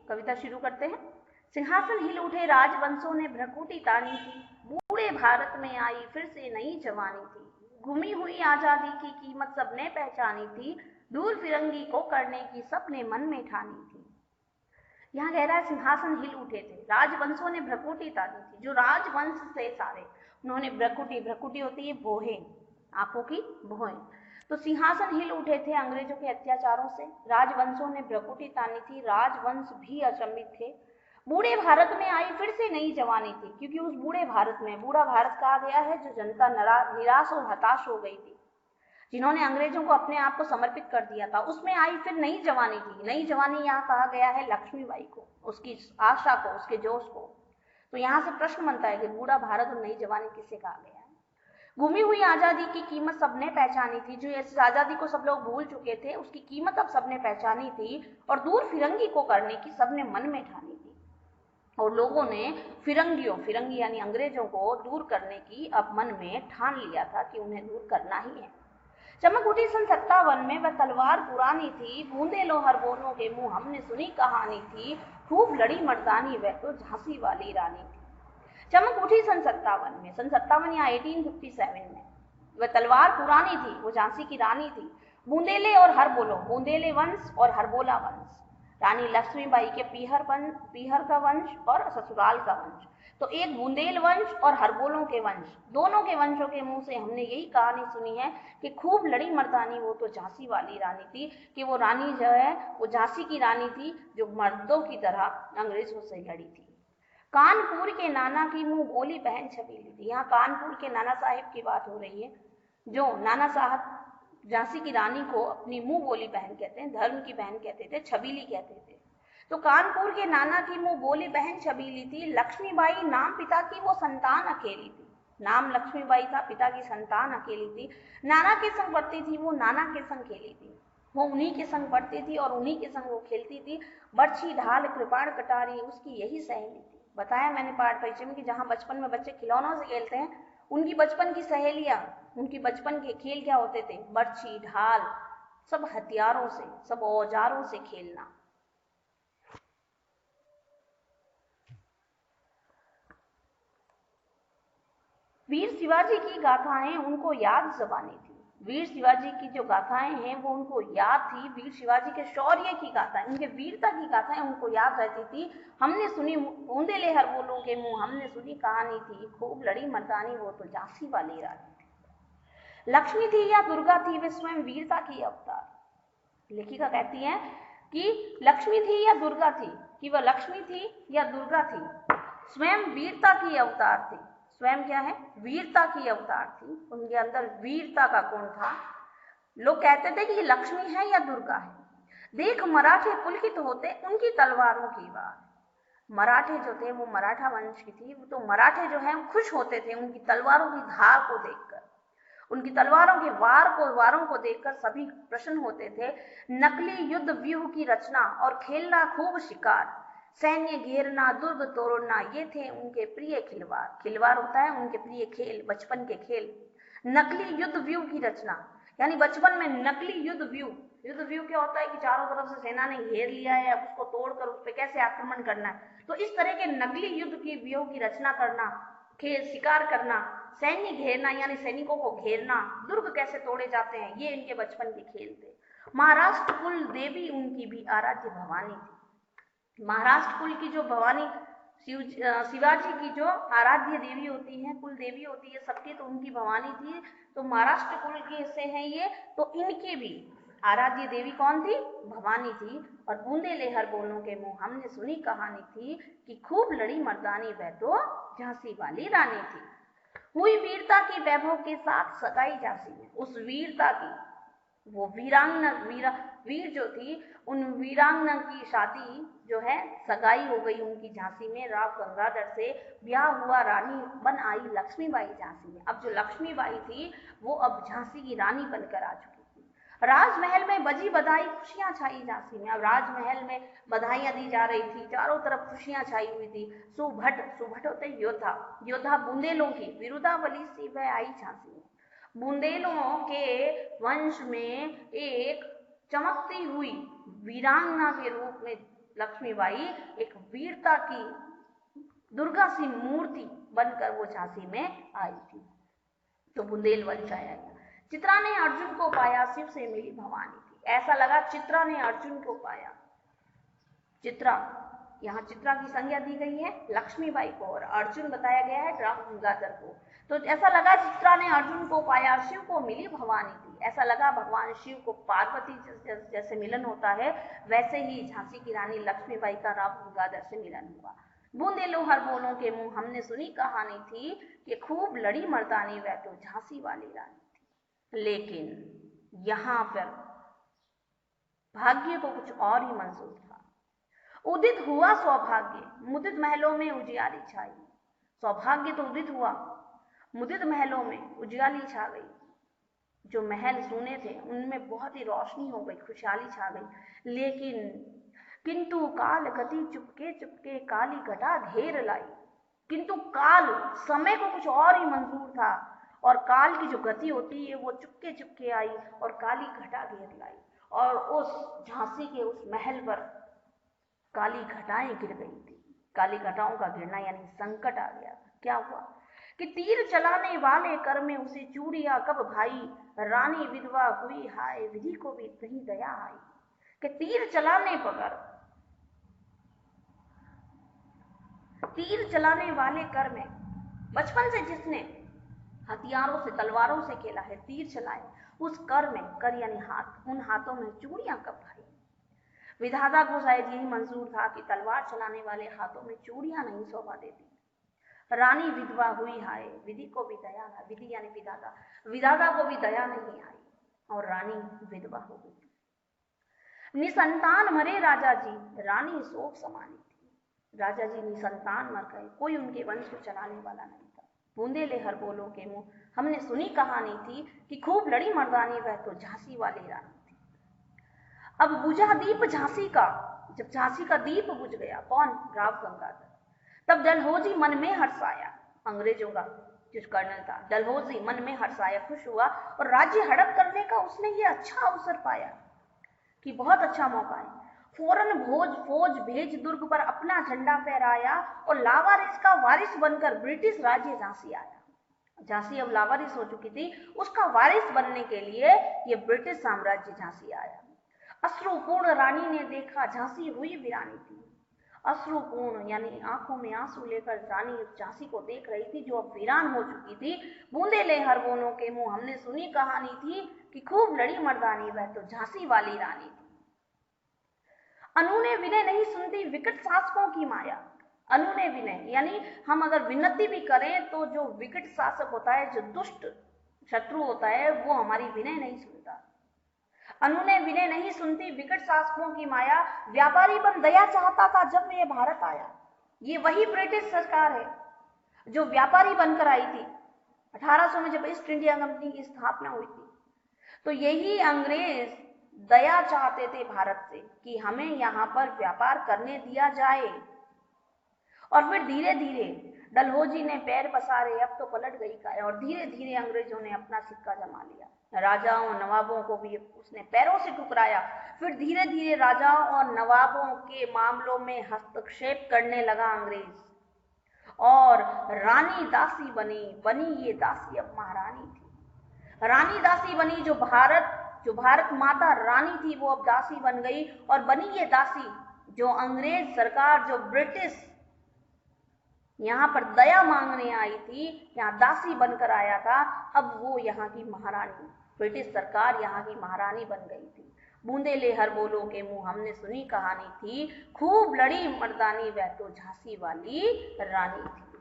कविता शुरू करते हैं। सिंहासन हिल उठे राजवंशों ने भ्रकुटी तानी थी, बूढ़े भारत में आई फिर से नई जवानी थी। घूमी हुई आजादी की कीमत सबने पहचानी थी, दूर फिरंगी को करने की सबने मन में ठानी थी। यहाँ कह रहा है सिंहासन हिल उठे थे, राजवंशों ने भ्रकुटी तानी थी, जो राजवंश से सारे उन्होंने भ्रकुटी, भ्रकुटी होती है भोहे, आंखों की भोहे, तो सिंहासन हिल उठे थे अंग्रेजों के अत्याचारों से। राजवंशों ने भ्रकुटी तानी थी, राजवंश भी अचंभित थे। बूढ़े भारत में आई फिर से नई जवानी थी, क्योंकि उस बूढ़े भारत में, बूढ़ा भारत कहा गया है जो जनता निराश और हताश हो गई थी, जिन्होंने अंग्रेजों को अपने आप को समर्पित कर दिया था, उसमें आई फिर नई जवानी थी। नई जवानी यहाँ कहा गया है लक्ष्मीबाई को, उसकी आशा को, उसके जोश को। तो यहाँ से प्रश्न बनता है कि बूढ़ा भारत और नई जवानी किसे कहा गया है। गुमी हुई आजादी की कीमत सबने पहचानी थी, जो इस आजादी को सब लोग भूल चुके थे, उसकी कीमत अब सबने पहचानी थी, और दूर फिरंगी को करने की सबने मन में ठानी थी। और लोगों ने फिरंगी यानी अंग्रेजों को दूर करने की अब मन में ठान लिया था कि उन्हें दूर करना ही है। चमक उठी सन 57 में, वह तलवार पुरानी थी, बूंदे लो हर बोलों के मुंह हमने सुनी कहानी थी, खूब लड़ी मर्दानी वह तो झांसी वाली रानी थी। चमक उठी सन 57 में, सन 57 या 1857 में, वह तलवार पुरानी थी, वो झांसी की रानी थी। बूंदेले और हर बोलो, बूंदेले वंश और हरबोला वंश, रानी लक्ष्मीबाई के पीहर का वंश और ससुराल का वंश। तो एक बुंदेल वंश और हरबोलों के वंश, दोनों के वंशों के मुंह से हमने यही कहानी सुनी है कि खूब लड़ी मर्दानी वो तो झांसी वाली रानी थी, कि वो रानी जो है वो झांसी की रानी थी, जो मर्दों की तरह अंग्रेजों से लड़ी थी। कानपुर के नाना की मुंह बोली बहन छबीली थी। यहाँ कानपुर के नाना साहिब की बात हो रही है, जो नाना साहब झांसी की रानी को अपनी मुंह बोली बहन कहते हैं, धर्म की बहन कहते थे, छबीली कहते थे। तो कानपुर के नाना की मुंह बोली बहन छबीली थी। लक्ष्मीबाई नाम पिता की वो संतान अकेली थी, नाम लक्ष्मीबाई था, पिता की संतान अकेली थी। नाना के संग पढ़ती थी वो, नाना के संग खेली थी, वो उन्हीं के संग पढ़ती थी और उन्हीं के संग वो खेलती थी। बर्छी ढाल कृपाण कटारी उसकी यही सहेली थी। बताया मैंने पाठ परिचय में कि जहाँ बचपन में बच्चे खिलौनों से खेलते हैं, उनकी बचपन की सहेलियां, उनकी बचपन के खेल क्या होते थे, बर्छी ढाल, सब हथियारों से, सब औजारों से खेलना। वीर शिवाजी की गाथाएं उनको याद ज़बानी थी। वीर शिवाजी की जो गाथाएं हैं वो उनको याद थी। वीर शिवाजी के शौर्य की गाथाएं, उनके वीरता की गाथाएं उनको याद रहती थी। हमने सुनी बूंदेले हर बोलों के मुंह हमने सुनी कहानी थी, खूब लड़ी मर्दानी वो तो झांसी वाली रानी थी। लक्ष्मी थी या दुर्गा थी, वे स्वयं वीरता की अवतार। लेखिका कहती है कि लक्ष्मी थी या दुर्गा थी, कि वह लक्ष्मी थी या दुर्गा थी, स्वयं वीरता की अवतार थी। स्वयं क्या है, वीरता की अवतार थी। उनके अंदर वीरता का गुण था। लोग कहते थे कि ये लक्ष्मी है या दुर्गा है। देख मराठे पुलकित होते उनकी तलवारों की बात। मराठे जो थे वो मराठा वंश की थी, तो मराठे जो है खुश होते थे उनकी तलवारों की धार को देखकर, उनकी तलवारों के वारों को देखकर सभी प्रसन्न होते थे। नकली युद्ध व्यूह की रचना और खेलना खूब शिकार, सैन्य घेरना दुर्ग तोड़ना, ये थे उनके प्रिय खिलवाड़। खिलवाड़ होता है उनके प्रिय खेल, बचपन के खेल। नकली युद्ध व्यूह की रचना, यानी बचपन में नकली युद्ध व्यूह, युद्ध व्यूह क्या होता है कि चारों तरफ से सेना ने घेर लिया है, अब उसको तोड़कर उस पर कैसे आक्रमण करना है, तो इस तरह के नकली युद्ध की व्यूह की रचना करना, खेल शिकार करना, सैन्य घेरना यानी सैनिकों को घेरना, दुर्ग कैसे तोड़े जाते हैं, ये इनके बचपन के खेल थे। महाराष्ट्र कुल देवी उनकी भी आराध्य भवानी थी। महाराष्ट्र कुल की जो भवानी शिवाजी की जो आराध्य देवी होती है, कुल देवी होती है सबकी, तो उनकी भवानी थी। तो महाराष्ट्र कुल के से हैं ये, तो इनके भी आराध्य देवी कौन थी, भवानी थी। और बूंदेले हर बोलों के मुंह हमने सुनी कहानी थी, कि खूब लड़ी मर्दानी वह तो झांसी वाली रानी थी। हुई वीरता की वैभव के साथ सगाई झांसी में। उस वीरता की, वो वीरांगना वीर जो थी, उन वीरांगना की शादी जो है, सगाई हो गई उनकी झांसी में। राव गंगाधर से ब्याह हुआ, रानी बन आई लक्ष्मीबाई झांसी में। अब जो लक्ष्मीबाई थी वो अब झांसी की रानी बनकर आ चुकी थी। राजमहल में बजी बधाई, खुशियां छाई झांसी में। अब राजमहल में बधाइयां दी जा रही थी, चारों तरफ खुशियां छाई हुई थी। सुभट होते योद्धा, योद्धा बुंदेलों की विरुद्धावली सी वह आई झांसी में। बुंदेलों के वंश में एक चमकती हुई वीरांगना के रूप में लक्ष्मीबाई एक वीरता की दुर्गा सी मूर्ति बनकर वो झांसी में आई थी। तो बुंदेलवंश आया। चित्रा ने अर्जुन को पाया, शिव से मिली भवानी थी। ऐसा लगा चित्रा ने अर्जुन को पाया। चित्रा, यहाँ चित्रा की संज्ञा दी गई है लक्ष्मीबाई को और अर्जुन बताया गया है राम गंगाधर को। तो ऐसा लगा चित्रा ने अर्जुन को पाया, शिव को मिली भवानी थी। ऐसा लगा भगवान शिव को पार्वती जैसे मिलन होता है, वैसे ही झांसी की रानी लक्ष्मीबाई का राम गंगाधर से मिलन हुआ। बूंदे लो हर बोलों के मुंह, हमने सुनी कहानी थी कि खूब लड़ी मर्दानी वह तो झांसी वाली रानी थी। लेकिन यहाँ पर भाग्य को कुछ और ही मंजूर था। उदित हुआ सौभाग्य, मुदित महलों में उजियाली छाई। सौभाग्य तो उदित हुआ, मुदित महलों में उजियाली छा गई। जो महल सुने थे उनमें बहुत ही रोशनी हो गई, खुशहाली छा गई। लेकिन किंतु काल गति चुपके चुपके काली घटा घेर लाई। किंतु काल, समय को कुछ और ही मंजूर था और काल की जो गति होती है वो चुपके चुपके आई और काली घटा घेर लाई और उस झांसी के उस महल पर काली घटाएं गिर गई थी। काली घटाओं का गिरना यानी संकट आ गया। क्या हुआ कि तीर चलाने वाले कर में उसे चूड़िया कब भाई, रानी विधवा हुई हाय, विधि को भी कहीं दया आई। कि तीर चलाने पर, तीर चलाने वाले कर में, बचपन से जिसने हथियारों से तलवारों से खेला है, तीर चलाए, उस कर में, कर यानी हाथ, उन हाथों में चूड़ियां कब भाई। विधाता को शायद यही मंजूर था कि तलवार चलाने वाले हाथों में चूड़ियां नहीं शोभा देती। रानी विधवा हुई हाय, विधि को भी दया ना, विधि यानी विधाता, विधाता को भी दया नहीं आई और रानी विधवा हो गई। निसंतान मरे राजा जी, रानी शोक समानी थी। राजा जी निसंतान मर गए, कोई उनके वंश को चलाने वाला नहीं था। बूंदे ले हर बोलों के मुंह, हमने सुनी कहानी थी कि खूब लड़ी मर्दानी वह तो झांसी वाली रानी। अब बुझा दीप झांसी का, जब झांसी का दीप बुझ गया, कौन, राव गंगाधर, तब डलहौजी मन में हर्षाया, अंग्रेजों का जो कर्नल था, डलहौजी मन में हर्षाया, खुश हुआ और राज्य हड़प करने का उसने ये अच्छा अवसर पाया कि बहुत अच्छा मौका है। फौरन फौज भेज दुर्ग पर अपना झंडा फहराया और लावारिस का वारिस बनकर ब्रिटिश राज्य झांसी आया। झांसी अब लावारिस हो चुकी थी, उसका वारिस बनने के लिए ये ब्रिटिश साम्राज्य झांसी आया। अश्रुपूर्ण रानी ने देखा, झांसी हुई वीरानी थी। अश्रुपूर्ण यानी आंखों में आंसू लेकर रानी झांसी को देख रही थी जो अब वीरान हो चुकी थी। बूंदे ले हर बोलों के मुंह, हमने सुनी कहानी थी कि खूब लड़ी मर्दानी वह तो झांसी वाली रानी थी। अनूने विनय नहीं सुनती विकट शासकों की माया। अनूने विनय यानी हम अगर विनती भी करें तो जो विकट शासक होता है, जो दुष्ट शत्रु होता है, वो हमारी विनय नहीं सुनता। अनूने विनय नहीं सुनती विकट शासकों की माया, व्यापारी बन दया चाहता था जब ये भारत आया। ये वही ब्रिटिश सरकार है जो व्यापारी बनकर आई थी 1800 में, जब ईस्ट इंडिया कंपनी की स्थापना हुई थी। तो यही अंग्रेज दया चाहते थे भारत से कि हमें यहाँ पर व्यापार करने दिया जाए। और फिर धीरे धीरे डलहौजी ने पैर पसारे, अब तो पलट गई काया, और धीरे धीरे अंग्रेजों ने अपना सिक्का जमा लिया। राजाओं नवाबों को भी उसने पैरों से ठुकराया। फिर धीरे धीरे राजाओं और नवाबों के मामलों में हस्तक्षेप करने लगा अंग्रेज और रानी दासी बनी ये दासी अब महारानी थी। रानी दासी बनी, जो भारत माता रानी थी वो अब दासी बन गई और बनी ये दासी जो अंग्रेज सरकार, जो ब्रिटिश यहाँ पर दया मांगने आई थी, यहाँ दासी बनकर आया था, अब वो यहाँ की महारानी, ब्रिटिश सरकार यहाँ की महारानी बन गई थी। बूंदे ले हर बोलों के मुंह, हमने सुनी कहानी थी, खूब लड़ी मर्दानी वह तो झांसी वाली रानी थी।